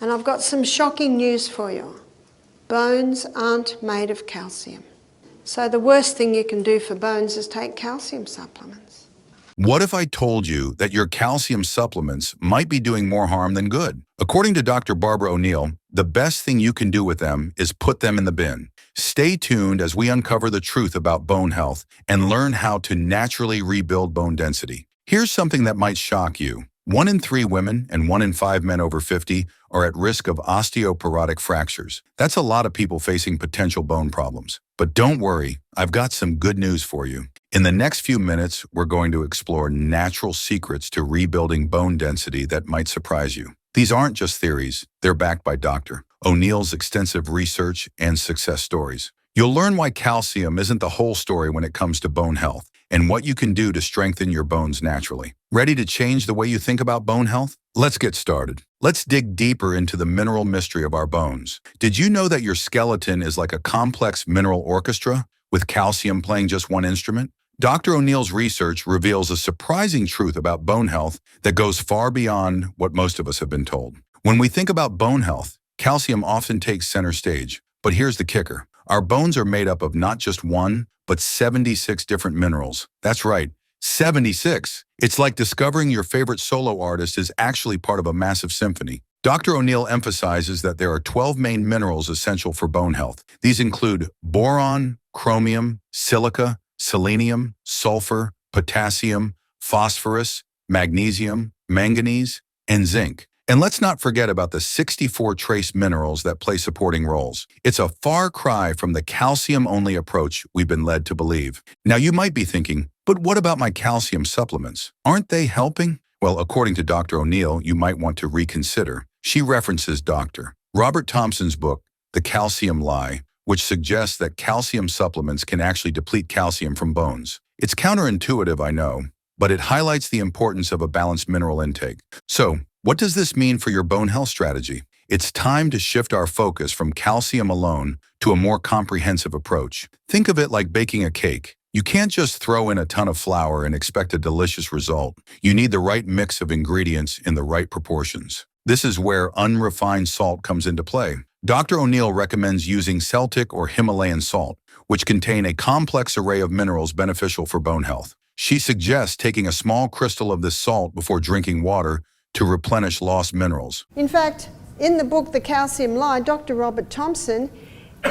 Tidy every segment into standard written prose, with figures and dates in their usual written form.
And I've got some shocking news for you. Bones aren't made of calcium. So the worst thing you can do for bones is take calcium supplements. What if I told you that your calcium supplements might be doing more harm than good? According to Dr. Barbara O'Neill, the best thing you can do with them is put them in the bin. Stay tuned as we uncover the truth about bone health and learn how to naturally rebuild bone density. Here's something that might shock you. 1 in 3 women and 1 in 5 men over 50 are at risk of osteoporotic fractures. That's a lot of people facing potential bone problems. But don't worry, I've got some good news for you. In the next few minutes, we're going to explore natural secrets to rebuilding bone density that might surprise you. These aren't just theories, they're backed by Dr. O'Neill's extensive research and success stories. You'll learn why calcium isn't the whole story when it comes to bone health, and what you can do to strengthen your bones naturally. Ready to change the way you think about bone health? Let's get started. Let's dig deeper into the mineral mystery of our bones. Did you know that your skeleton is like a complex mineral orchestra, with calcium playing just one instrument? Dr. O'Neill's research reveals a surprising truth about bone health that goes far beyond what most of us have been told. When we think about bone health, calcium often takes center stage. But here's the kicker. Our bones are made up of not just one, but 76 different minerals. That's right, 76. It's like discovering your favorite solo artist is actually part of a massive symphony. Dr. O'Neill emphasizes that there are 12 main minerals essential for bone health. These include boron, chromium, silica, selenium, sulfur, potassium, phosphorus, magnesium, manganese, and zinc. And let's not forget about the 64 trace minerals that play supporting roles. It's a far cry from the calcium-only approach we've been led to believe. Now you might be thinking, but what about my calcium supplements? Aren't they helping? Well, according to Dr. O'Neill, you might want to reconsider. She references Dr. Robert Thompson's book, The Calcium Lie, which suggests that calcium supplements can actually deplete calcium from bones. It's counterintuitive, I know, but it highlights the importance of a balanced mineral intake. So, what does this mean for your bone health strategy? It's time to shift our focus from calcium alone to a more comprehensive approach. Think of it like baking a cake. You can't just throw in a ton of flour and expect a delicious result. You need the right mix of ingredients in the right proportions. This is where unrefined salt comes into play. Dr. O'Neill recommends using Celtic or Himalayan salt, which contain a complex array of minerals beneficial for bone health. She suggests taking a small crystal of this salt before drinking water to replenish lost minerals. In fact, in the book The Calcium Lie, Dr. Robert Thompson,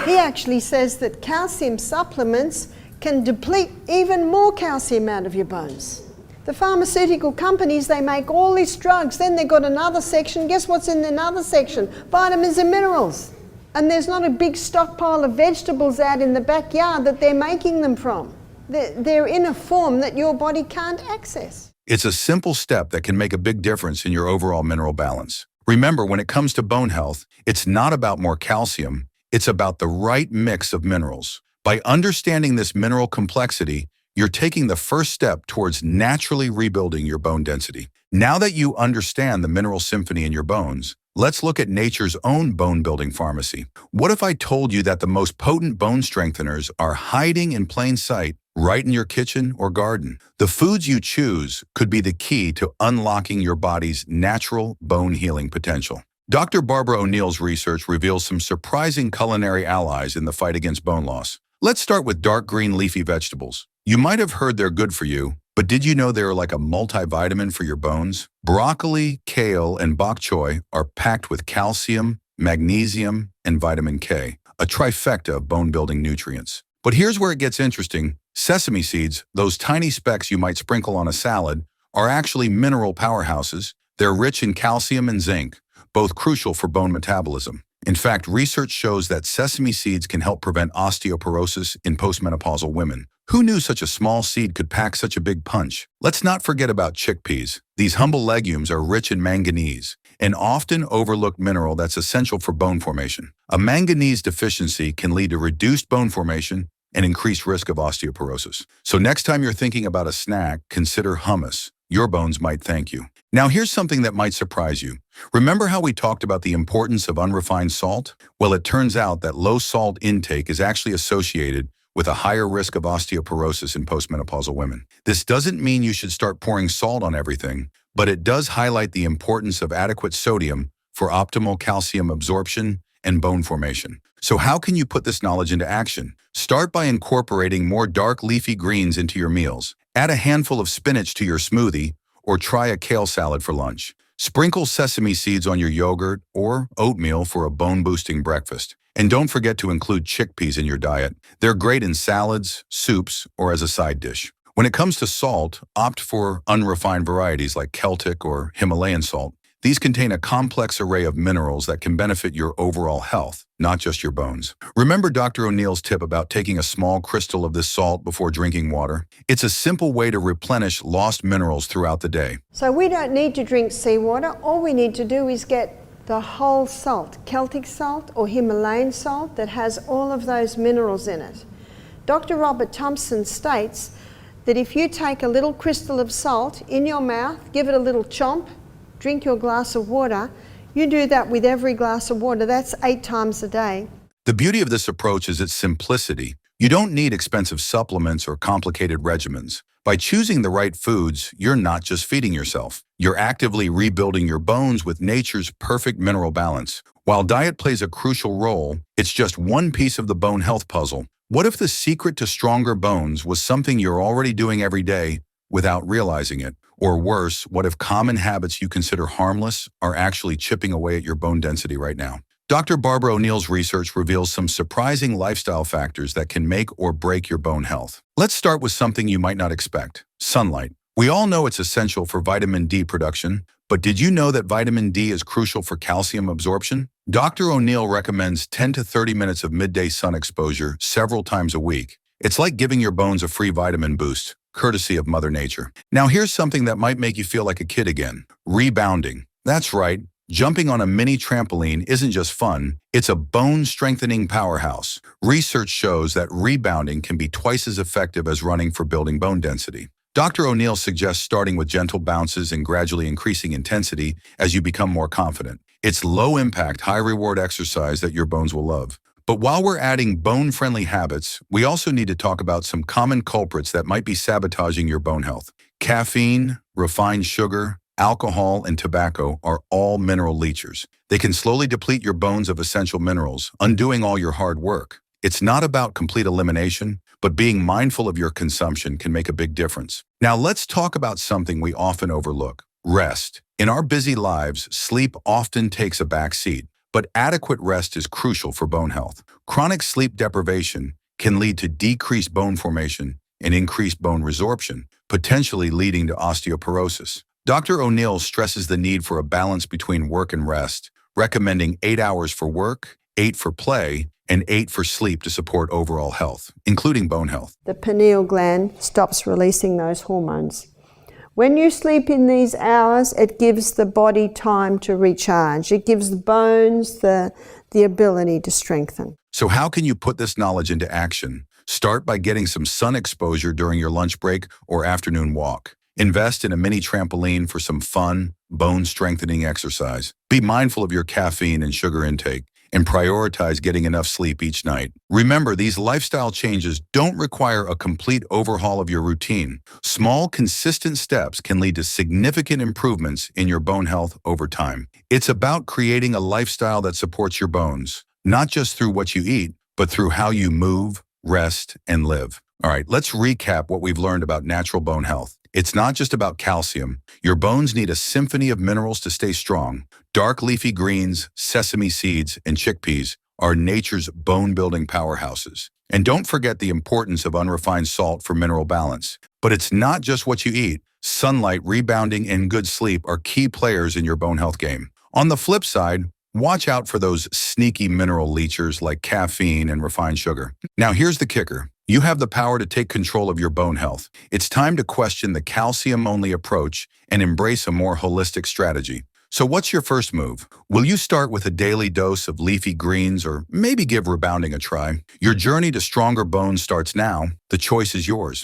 he actually says that calcium supplements can deplete even more calcium out of your bones. The pharmaceutical companies, they make all these drugs, then they've got another section. Guess what's in another section? Vitamins and minerals. And there's not a big stockpile of vegetables out in the backyard that they're making them from. They're in a form that your body can't access. It's a simple step that can make a big difference in your overall mineral balance. Remember, when it comes to bone health, it's not about more calcium, it's about the right mix of minerals. By understanding this mineral complexity, you're taking the first step towards naturally rebuilding your bone density. Now that you understand the mineral symphony in your bones, let's look at nature's own bone-building pharmacy. What if I told you that the most potent bone strengtheners are hiding in plain sight right in your kitchen or garden? The foods you choose could be the key to unlocking your body's natural bone healing potential. Dr. Barbara O'Neill's research reveals some surprising culinary allies in the fight against bone loss. Let's start with dark green leafy vegetables. You might have heard they're good for you, but did you know they're like a multivitamin for your bones? Broccoli, kale, and bok choy are packed with calcium, magnesium, and vitamin K, a trifecta of bone-building nutrients. But here's where it gets interesting. Sesame seeds, those tiny specks you might sprinkle on a salad, are actually mineral powerhouses. They're rich in calcium and zinc, both crucial for bone metabolism. In fact, research shows that sesame seeds can help prevent osteoporosis in postmenopausal women. Who knew such a small seed could pack such a big punch? Let's not forget about chickpeas. These humble legumes are rich in manganese, an often overlooked mineral that's essential for bone formation. A manganese deficiency can lead to reduced bone formation and increased risk of osteoporosis. So next time you're thinking about a snack, consider hummus. Your bones might thank you. Now here's something that might surprise you. Remember how we talked about the importance of unrefined salt? Well, it turns out that low salt intake is actually associated with a higher risk of osteoporosis in postmenopausal women. This doesn't mean you should start pouring salt on everything, but it does highlight the importance of adequate sodium for optimal calcium absorption and bone formation. So how can you put this knowledge into action? Start by incorporating more dark leafy greens into your meals. Add a handful of spinach to your smoothie, or try a kale salad for lunch. Sprinkle sesame seeds on your yogurt or oatmeal for a bone-boosting breakfast. And don't forget to include chickpeas in your diet. They're great in salads, soups, or as a side dish. When it comes to salt, opt for unrefined varieties like Celtic or Himalayan salt. These contain a complex array of minerals that can benefit your overall health, not just your bones. Remember Dr. O'Neill's tip about taking a small crystal of this salt before drinking water? It's a simple way to replenish lost minerals throughout the day. So we don't need to drink seawater. All we need to do is get the whole salt, Celtic salt or Himalayan salt, that has all of those minerals in it. Dr. Robert Thompson states that if you take a little crystal of salt in your mouth, give it a little chomp, drink your glass of water, you do that with every glass of water. That's 8 times a day. The beauty of this approach is its simplicity. You don't need expensive supplements or complicated regimens. By choosing the right foods, you're not just feeding yourself. You're actively rebuilding your bones with nature's perfect mineral balance. While diet plays a crucial role, it's just one piece of the bone health puzzle. What if the secret to stronger bones was something you're already doing every day without realizing it? Or worse, what if common habits you consider harmless are actually chipping away at your bone density right now? Dr. Barbara O'Neill's research reveals some surprising lifestyle factors that can make or break your bone health. Let's start with something you might not expect: sunlight. We all know it's essential for vitamin D production, but did you know that vitamin D is crucial for calcium absorption? Dr. O'Neill recommends 10 to 30 minutes of midday sun exposure several times a week. It's like giving your bones a free vitamin boost, courtesy of Mother Nature. Now here's something that might make you feel like a kid again: rebounding. That's right. Jumping on a mini trampoline isn't just fun, it's a bone-strengthening powerhouse. Research shows that rebounding can be twice as effective as running for building bone density. Dr. O'Neill suggests starting with gentle bounces and gradually increasing intensity as you become more confident. It's low-impact, high-reward exercise that your bones will love. But while we're adding bone-friendly habits, we also need to talk about some common culprits that might be sabotaging your bone health. Caffeine, refined sugar, alcohol, and tobacco are all mineral leachers. They can slowly deplete your bones of essential minerals, undoing all your hard work. It's not about complete elimination, but being mindful of your consumption can make a big difference. Now let's talk about something we often overlook: rest. In our busy lives, sleep often takes a back seat, but adequate rest is crucial for bone health. Chronic sleep deprivation can lead to decreased bone formation and increased bone resorption, potentially leading to osteoporosis. Dr. O'Neill stresses the need for a balance between work and rest, recommending 8 hours for work, 8 for play, and 8 for sleep to support overall health, including bone health. The pineal gland stops releasing those hormones. When you sleep in these hours, it gives the body time to recharge. It gives the bones the ability to strengthen. So how can you put this knowledge into action? Start by getting some sun exposure during your lunch break or afternoon walk. Invest in a mini trampoline for some fun, bone-strengthening exercise. Be mindful of your caffeine and sugar intake, and prioritize getting enough sleep each night. Remember, these lifestyle changes don't require a complete overhaul of your routine. Small, consistent steps can lead to significant improvements in your bone health over time. It's about creating a lifestyle that supports your bones, not just through what you eat, but through how you move, rest, and live. All right, let's recap what we've learned about natural bone health. It's not just about calcium. Your bones need a symphony of minerals to stay strong. Dark leafy greens, sesame seeds, and chickpeas are nature's bone-building powerhouses. And don't forget the importance of unrefined salt for mineral balance. But it's not just what you eat. Sunlight, rebounding, and good sleep are key players in your bone health game. On the flip side, watch out for those sneaky mineral leechers like caffeine and refined sugar. Now here's the kicker. You have the power to take control of your bone health. It's time to question the calcium-only approach and embrace a more holistic strategy. So what's your first move? Will you start with a daily dose of leafy greens, or maybe give rebounding a try? Your journey to stronger bones starts now. The choice is yours.